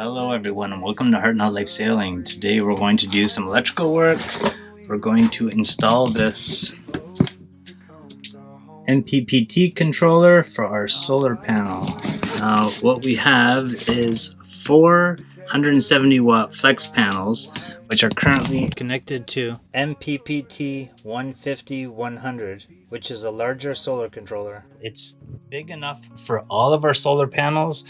Hello everyone and welcome to Heart and Life Sailing. Today we're going to do some electrical work. We're going to install this Mppt controller for our solar panel. Now what we have is 4 170 watt flex panels which are currently connected to Mppt 150-100, which is a larger solar controller. It's big enough for all of our solar panels,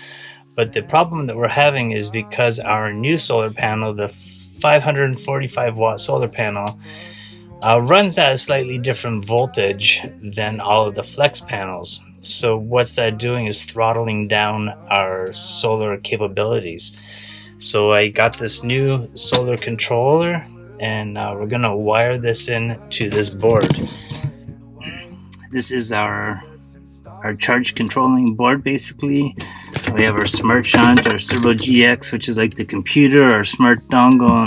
but the problem that we're having is because our new solar panel, the 545 watt solar panel, runs at a slightly different voltage than all of the flex panels. So what's that doing is throttling down our solar capabilities. So I got this new solar controller and we're gonna wire this in to this board. This is our charge controlling board basically. We have our smart shunt, our Servo GX, which is like the computer, our smart dongle,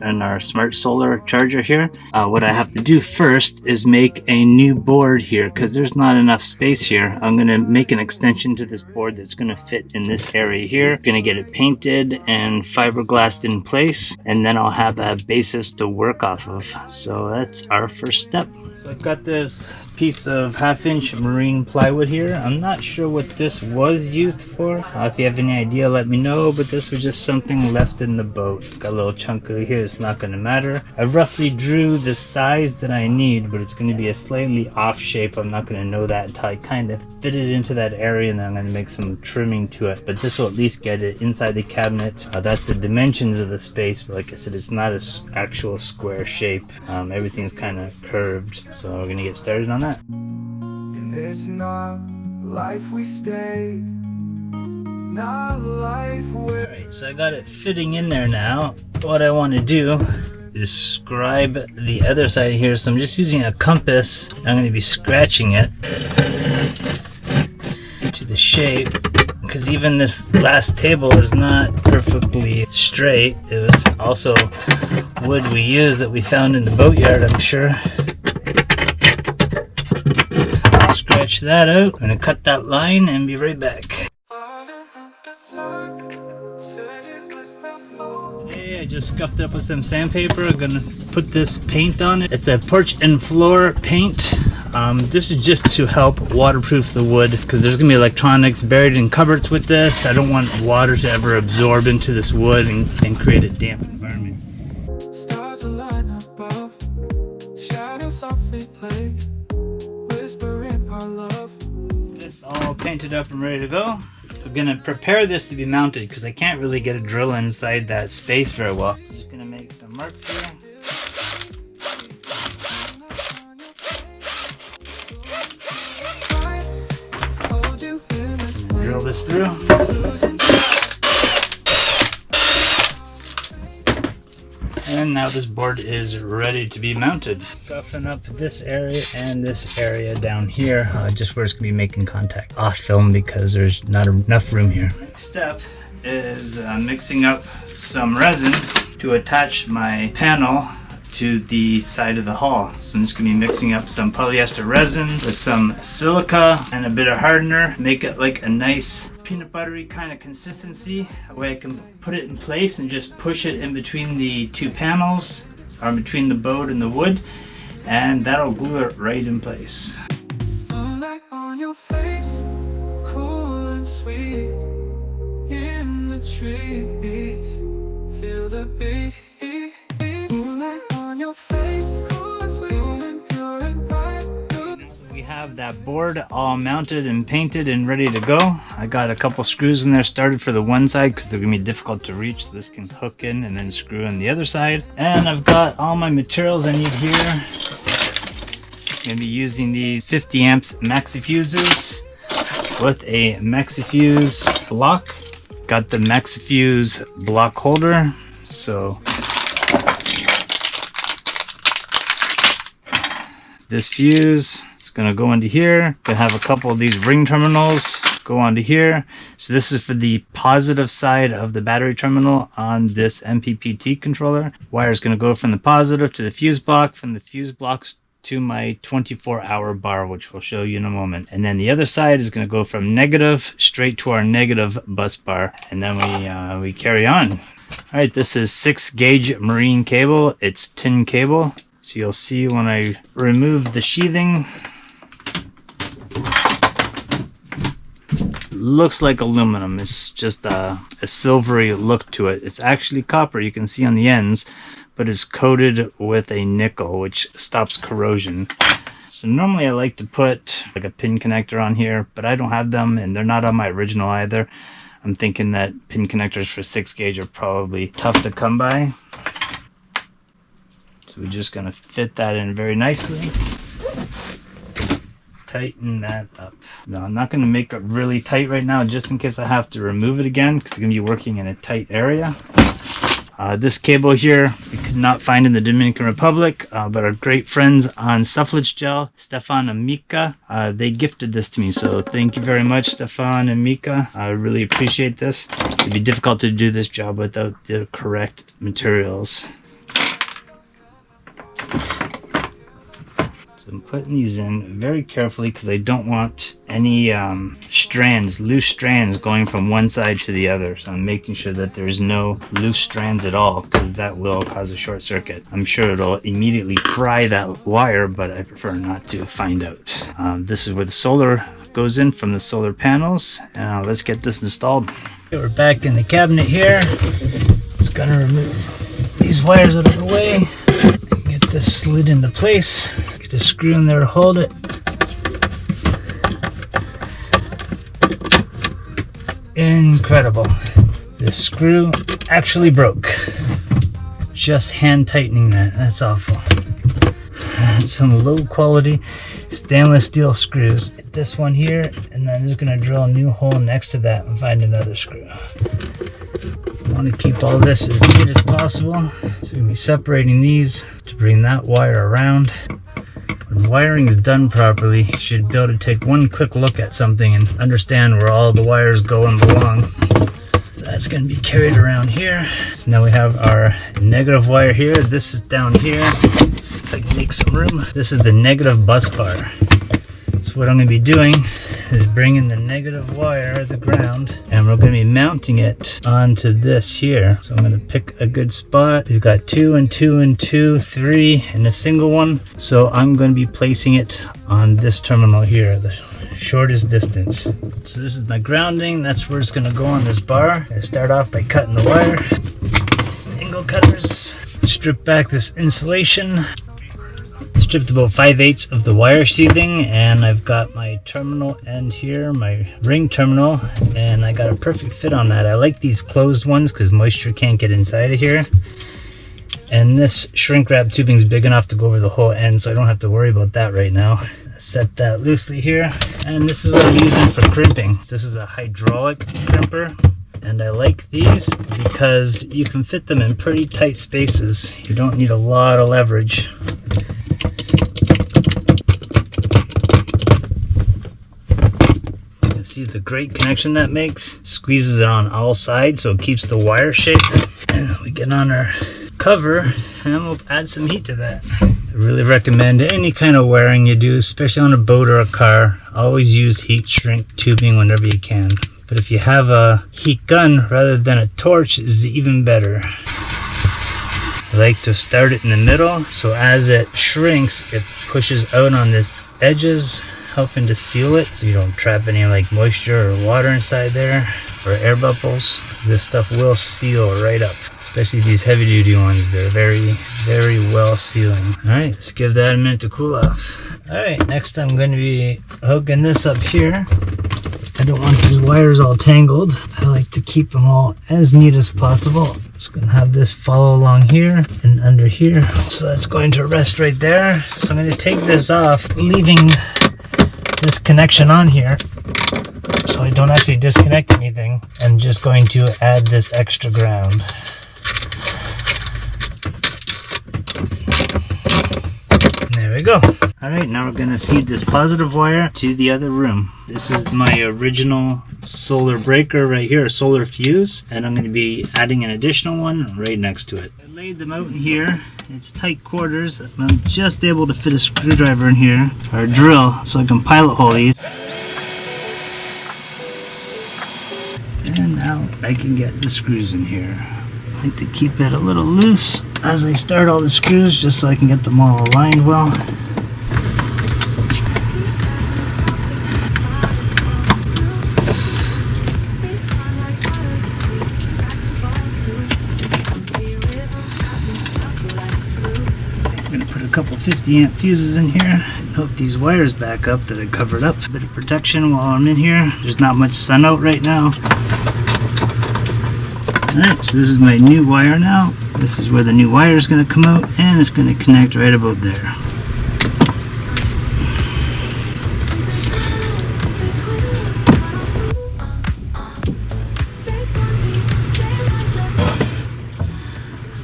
and our smart solar charger here. What I have to do first is make a new board here because there's not enough space here. I'm going to make an extension to this board that's going to fit in this area here. Going to get it painted and fiberglassed in place, and then I'll have a basis to work off of. So that's our first step. So I've got this piece of 1/2-inch marine plywood here. I'm not sure what this was used for. If you have any idea, let me know, but this was just something left in the boat. Got a little chunk over here, it's not going to matter. I roughly drew the size that I need, but it's going to be a slightly off shape. I'm not going to know that until I kind of fit it into that area, and then I'm going to make some trimming to it. But this will at least get it inside the cabinet. That's the dimensions of the space, but like I said, it's not an actual square shape. Everything's kind of curved, so we're going to get started on that. And it's not life we stay, not life where... Alright, so I got it fitting in there now. What I want to do is scribe the other side here, so I'm just using a compass. I'm going to be scratching it to the shape, because even this last table is not perfectly straight. It was also wood we used that we found in the boatyard, I'm sure. Scratch that out. I'm gonna cut that line and be right back. Today I just scuffed it up with some sandpaper. I'm gonna put this paint on it. It's a porch and floor paint. This is just to help waterproof the wood because there's gonna be electronics buried in cupboards with this. I don't want water to ever absorb into this wood and create a damp environment. Stars align above, shadows softly play, whispering our love. This all painted up and ready to go. We're gonna prepare this to be mounted because I can't really get a drill inside that space very well. So just gonna make some marks here. Drill this through. And now this board is ready to be mounted. Scuffing up this area and this area down here, just where it's going to be making contact. Off film because there's not enough room here. Next step is mixing up some resin to attach my panel to the side of the hull. So I'm just going to be mixing up some polyester resin with some silica and a bit of hardener. Make it like a nice peanut buttery kind of consistency. That way I can put it in place and just push it in between the two panels, or between the boat and the wood, and that'll glue it right in place. Moonlight on your face, cool and sweet, in the trees, feel the beat. Moonlight on your face, cool and sweet, and pure and bright. We have that board all mounted and painted and ready to go. I got a couple screws in there started for the one side because they're going to be difficult to reach, so this can hook in and then screw in the other side. And I've got all my materials I need here. I'm going to be using these 50 amps maxi fuses with a maxi fuse block. Got the maxi fuse block holder, so this fuse is going to go into here. Gonna have a couple of these ring terminals go onto here. So this is for the positive side of the battery terminal on this Mppt controller. Wire is going to go from the positive to the fuse block, from the fuse blocks to my 24-hour bar, which we'll show you in a moment. And then the other side is going to go from negative straight to our negative bus bar, and then we carry on. All right, this is 6-gauge marine cable. It's tin cable. So you'll see when I remove the sheathing, looks like aluminum. It's just a silvery look to it. It's actually copper, you can see on the ends, but it's coated with a nickel, which stops corrosion. So normally I like to put like a pin connector on here, but I don't have them, and they're not on my original either. I'm thinking that pin connectors for 6-gauge are probably tough to come by. So we're just going to fit that in very nicely. Tighten that up. Now I'm not going to make it really tight right now, just in case I have to remove it again, because I'm going to be working in a tight area. This cable here we could not find in the Dominican Republic, but our great friends on Sufflage Gel, Stefan and Mika, they gifted this to me. So thank you very much, Stefan and Mika. I really appreciate this. It'd be difficult to do this job without the correct materials. So I'm putting these in very carefully because I don't want any loose strands going from one side to the other. So I'm making sure that there's no loose strands at all, because that will cause a short circuit. I'm sure it'll immediately fry that wire, but I prefer not to find out. This is where the solar goes in from the solar panels. Let's get this installed. Okay, we're back in the cabinet here. Just gonna remove these wires out of the way. Get this slid into place. Get a screw in there to hold it. Incredible. This screw actually broke. Just hand tightening that. That's awful. That's some low quality stainless steel screws. Get this one here, and then I'm just going to drill a new hole next to that and find another screw. I want to keep all this as neat as possible. So we're going to be separating these to bring that wire around. When wiring is done properly, you should be able to take one quick look at something and understand where all the wires go and belong. That's going to be carried around here. So now we have our negative wire here. This is down here. Let's see if I can make some room. This is the negative bus bar. So what I'm going to be doing is bringing the negative wire, the ground, and we're going to be mounting it onto this here. So I'm going to pick a good spot. We've got 2 and 2 and 2, 3 and a single one. So I'm going to be placing it on this terminal here, the shortest distance. So this is my grounding. That's where it's going to go on this bar. I start off by cutting the wire. Some angle cutters. Strip back this insulation. Stripped about 5/8 of the wire sheathing, and I've got my terminal end here, my ring terminal, and I got a perfect fit on that. I like these closed ones because moisture can't get inside of here. And this shrink wrap tubing is big enough to go over the whole end, so I don't have to worry about that right now. Set that loosely here, and this is what I'm using for crimping. This is a hydraulic crimper, and I like these because you can fit them in pretty tight spaces. You don't need a lot of leverage. See the great connection that makes? Squeezes it on all sides so it keeps the wire shape. And we get on our cover and we'll add some heat to that. I really recommend any kind of wiring you do, especially on a boat or a car, always use heat shrink tubing whenever you can. But if you have a heat gun rather than a torch, is even better. I like to start it in the middle, so as it shrinks, it pushes out on the edges, helping to seal it so you don't trap any like moisture or water inside there or air bubbles. This stuff will seal right up, especially these heavy duty ones. They're very well sealing. All right, let's give that a minute to cool off. All right, next I'm going to be hooking this up here. I don't want these wires all tangled. I like to keep them all as neat as possible. Just going to have this follow along here and under here. So that's going to rest right there. So I'm going to take this off, leaving this connection on here so I don't actually disconnect anything. I'm just going to add this extra ground. There we go. Alright, now we're going to feed this positive wire to the other room. This is my original solar breaker right here, a solar fuse, and I'm going to be adding an additional one right next to it. laid them out in here. It's tight quarters. I'm just able to fit a screwdriver in here, or a drill, so I can pilot hole these. And now I can get the screws in here. I like to keep it a little loose as I start all the screws, just so I can get them all aligned well. Couple 50 amp fuses in here and hook these wires back up that I covered up. A bit of protection while I'm in here. There's not much sun out right now. Alright, so this is my new wire now. This is where the new wire is going to come out, and it's going to connect right about there.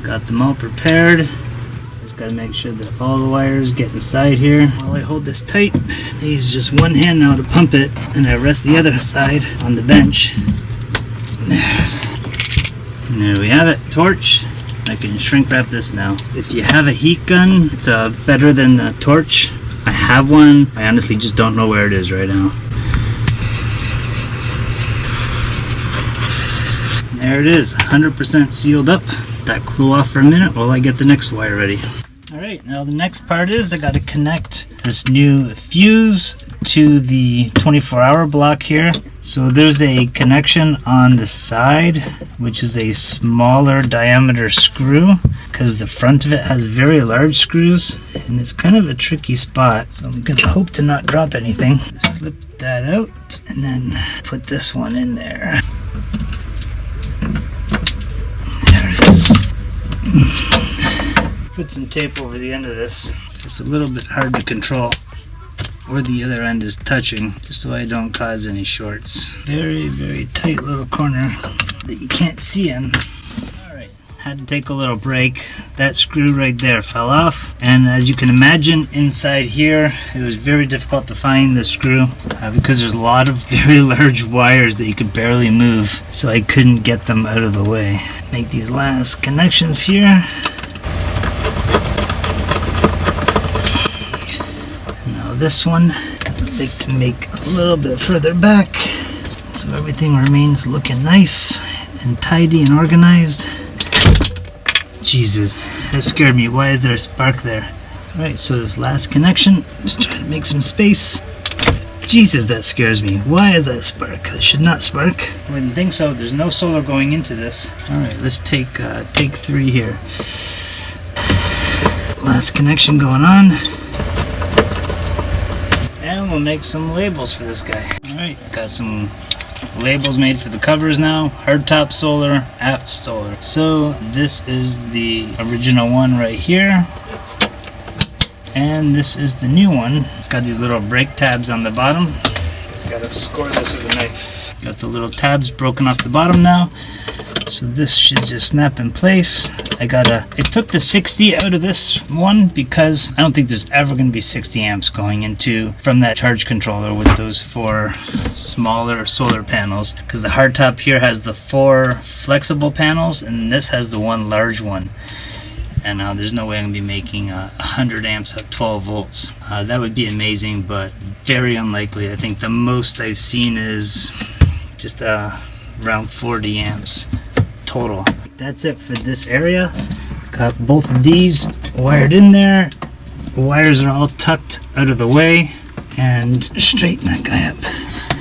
Got them all prepared. Just got to make sure that all the wires get inside here. While I hold this tight, I use just one hand now to pump it, and I rest the other side on the bench. And there we have it. Torch. I can shrink wrap this now. If you have a heat gun, it's better than the torch. I have one. I honestly just don't know where it is right now. There it is, 100% sealed up. That cool off for a minute while I get the next wire ready. Alright, now the next part is I got to connect this new fuse to the 24-hour block here. So there's a connection on the side, which is a smaller diameter screw, because the front of it has very large screws, and it's kind of a tricky spot. So I'm going to hope to not drop anything. Slip that out, and then put this one in there. Put some tape over the end of this. It's a little bit hard to control where the other end is touching, just so I don't cause any shorts. Very, very tight little corner that you can't see in. Alright, had to take a little break. That screw right there fell off, and as you can imagine, inside here it was very difficult to find the screw because there's a lot of very large wires that you could barely move, so I couldn't get them out of the way. Make these last connections here. And now this one I'd like to make a little bit further back so everything remains looking nice and tidy and organized. Jesus, that scared me. Why is there a spark there? Alright, so this last connection, just trying to make some space. Jesus, that scares me. Why is that spark? That should not spark. I wouldn't think so. There's no solar going into this. Alright, let's take 3 here. Last connection going on. And we'll make some labels for this guy. Alright, got some labels made for the covers now. Hardtop solar, aft solar. So this is the original one right here. And this is the new one. Got these little brake tabs on the bottom. Just gotta score this with a knife. Got the little tabs broken off the bottom now. So this should just snap in place. I took the 60 out of this one because I don't think there's ever going to be 60 amps going into from that charge controller with those 4 smaller solar panels, because the hardtop here has the 4 flexible panels and this has the 1 large one. And there's no way I'm going to be making 100 amps at 12 volts. That would be amazing, but very unlikely. I think the most I've seen is just around 40 amps total. That's it for this area. Got both of these wired in there. The wires are all tucked out of the way, and straighten that guy up.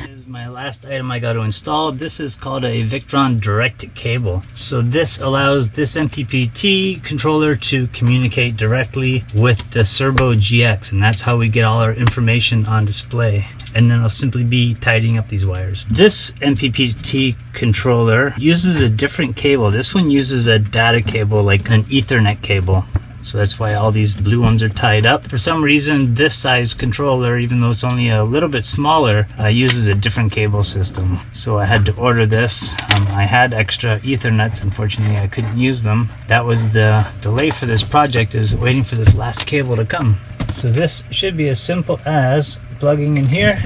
This is my last item I got to install. This is called a Victron direct cable. So this allows this Mppt controller to communicate directly with the Servo GX, and that's how we get all our information on display. And then I'll simply be tidying up these wires. This Mppt controller uses a different cable. This one uses a data cable, like an Ethernet cable. So that's why all these blue ones are tied up. For some reason, this size controller, even though it's only a little bit smaller, uses a different cable system. So I had to order this. I had extra Ethernets. Unfortunately, I couldn't use them. That was the delay for this project, is waiting for this last cable to come. So this should be as simple as plugging in here,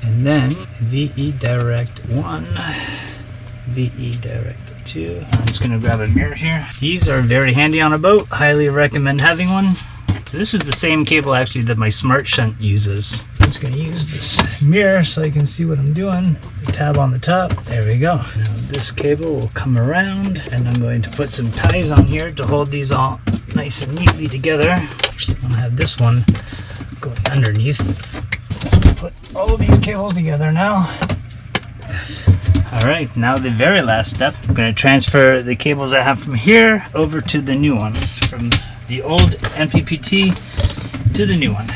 and then VE Direct 1, VE Director 2. I'm just going to grab a mirror here. These are very handy on a boat. Highly recommend having one. So this is the same cable actually that my smart shunt uses. I'm just going to use this mirror so I can see what I'm doing. The tab on the top. There we go. Now this cable will come around and I'm going to put some ties on here to hold these all nice and neatly together. Actually, I'm going to have this one going underneath. Put all of these cables together now. Alright, now the very last step. I'm going to transfer the cables I have from here over to the new one. From the old Mppt to the new one.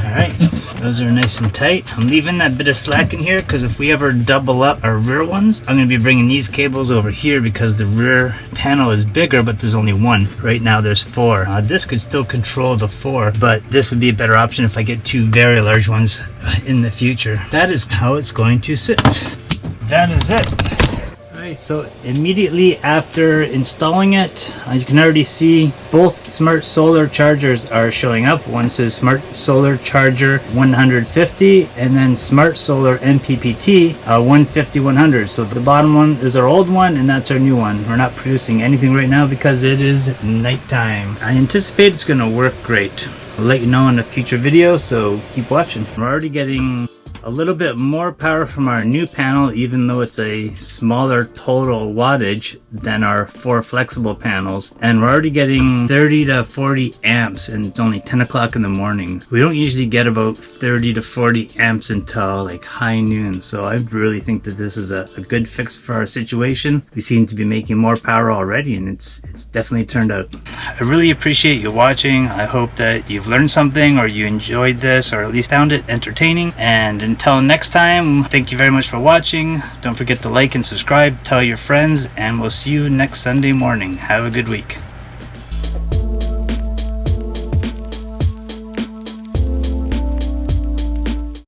Alright, those are nice and tight. I'm leaving that bit of slack in here because if we ever double up our rear ones, I'm going to be bringing these cables over here because the rear panel is bigger, but there's only one. Right now there's four. This could still control the four, but this would be a better option if I get two very large ones in the future. That is how it's going to sit. That is it. Alright, so immediately after installing it, you can already see both smart solar chargers are showing up. One says Smart Solar Charger 150 and then Smart Solar Mppt 150-100. So the bottom one is our old one and that's our new one. We're not producing anything right now because it is nighttime. I anticipate it's going to work great. I'll let you know in a future video, so keep watching. We're already getting a little bit more power from our new panel, even though it's a smaller total wattage than our 4 flexible panels, and we're already getting 30 to 40 amps and it's only 10 o'clock in the morning. We don't usually get about 30 to 40 amps until like high noon, so I really think that this is a good fix for our situation. We seem to be making more power already and it's definitely turned out. I really appreciate you watching. I hope that you've learned something or you enjoyed this or at least found it entertaining, and until next time, thank you very much for watching. Don't forget to like and subscribe, tell your friends, and we'll see you next Sunday morning. Have a good week.